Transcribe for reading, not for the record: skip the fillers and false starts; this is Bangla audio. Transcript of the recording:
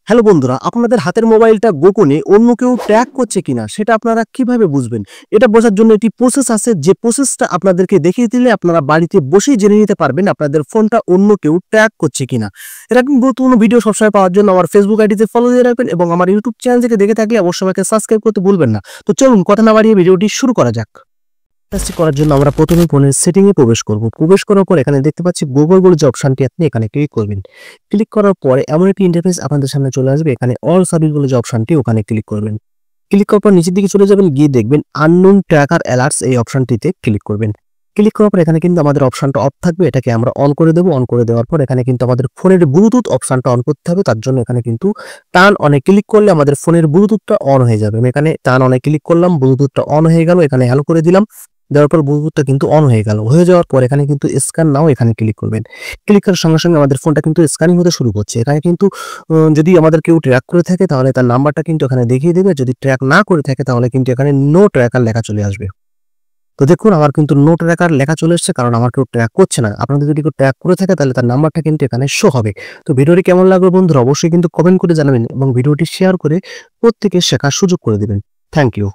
হ্যালো বন্ধুরা, আপনাদের হাতের মোবাইলটা গোপনে অন্য কেউ ট্র্যাক করছে কিনা সেটা আপনারা কিভাবে বুঝবেন? এটা বোঝার জন্য একটি প্রসেস আছে, যে প্রসেসটা আপনাদেরকে দেখিয়ে দিলে আপনারা বাড়িতে বসেই জেনে নিতে পারবেন আপনাদের ফোনটা অন্য কেউ ট্র্যাক করছে কিনা। এরকম গুরুত্বপূর্ণ ভিডিও সবসময় পাওয়ার জন্য আমার ফেসবুক আইডিতে ফলো দিয়ে রাখবেন এবং আমার ইউটিউব চ্যানেল থেকে দেখে থাকলে অবশ্যই আমাকে সাবস্ক্রাইব করতে ভুলবেন না। তো চলুন কথা না বাড়িয়ে ভিডিওটি শুরু করা যাক। কাজটি করার জন্য আমরা প্রথমে ফোনের সেটিংয়ে প্রবেশ করব। প্রবেশ করার পর এখানে দেখতে পাচ্ছি গুগল বলে যে অপশনটি, আপনি এখানে ক্লিক করবেন। ক্লিক করার পরে এমন একটি ইন্টারফেস আপনাদের সামনে চলে আসবে। এখানে অল সার্ভিস বলে যে অপশনটি, ওখানে ক্লিক করবেন। ক্লিক করার পর নিচের দিকে চলে যাবেন, গিয়ে দেখবেন আননোন ট্র্যাকার অ্যালার্টস, এই অপশনটিতে ক্লিক করবেন। ক্লিক করার পর এখানে কিন্তু আমাদের অপশনটা অফ থাকবে, এটাকে আমরা অন করে দেবো। অন করে দেওয়ার পর এখানে কিন্তু আমাদের ফোনের ব্লুটুথ অপশনটা অন করতে হবে। তার জন্য এখানে কিন্তু টার্ন অনে ক্লিক করলে আমাদের ফোনের ব্লুটুথটা অন হয়ে যাবে। আমি এখানে টার্ন অনে ক্লিক করলাম, ব্লুটুথটা অন হয়ে গেল। এখানে হ্যালো করে দিলাম, দেওয়ার পর ব্লুটুথটা কিন্তু অন হয়ে গেল। হয়ে যাওয়ার পর এখানে কিন্তু স্ক্যান নাও, এখানে ক্লিক করবেন। ক্লিক করার সঙ্গে সঙ্গে আমাদের ফোনটা কিন্তু স্ক্যানিং হতে শুরু করছে। এখানে কিন্তু যদি আমাদের কেউ ট্র্যাক করে থাকে তাহলে তার নাম্বারটা কিন্তু এখানে দেখিয়ে দেবে। যদি ট্র্যাক না করে থাকে তাহলে কিন্তু এখানে নো ট্র্যাকার লেখা চলে আসবে। তো দেখুন, আমার কিন্তু নো ট্র্যাকার লেখা চলে এসেছে, কারণ আমার কেউ ট্র্যাক করছে না। আপনাদের যদি কেউ ট্র্যাক করে থাকে তাহলে তার নাম্বারটা কিন্তু এখানে শো হবে। তো ভিডিওটি কেমন লাগলো বন্ধুরা অবশ্যই কিন্তু কমেন্ট করে জানাবেন এবং ভিডিওটি শেয়ার করে প্রত্যেকের শেখার সুযোগ করে দিবেন। Thank you.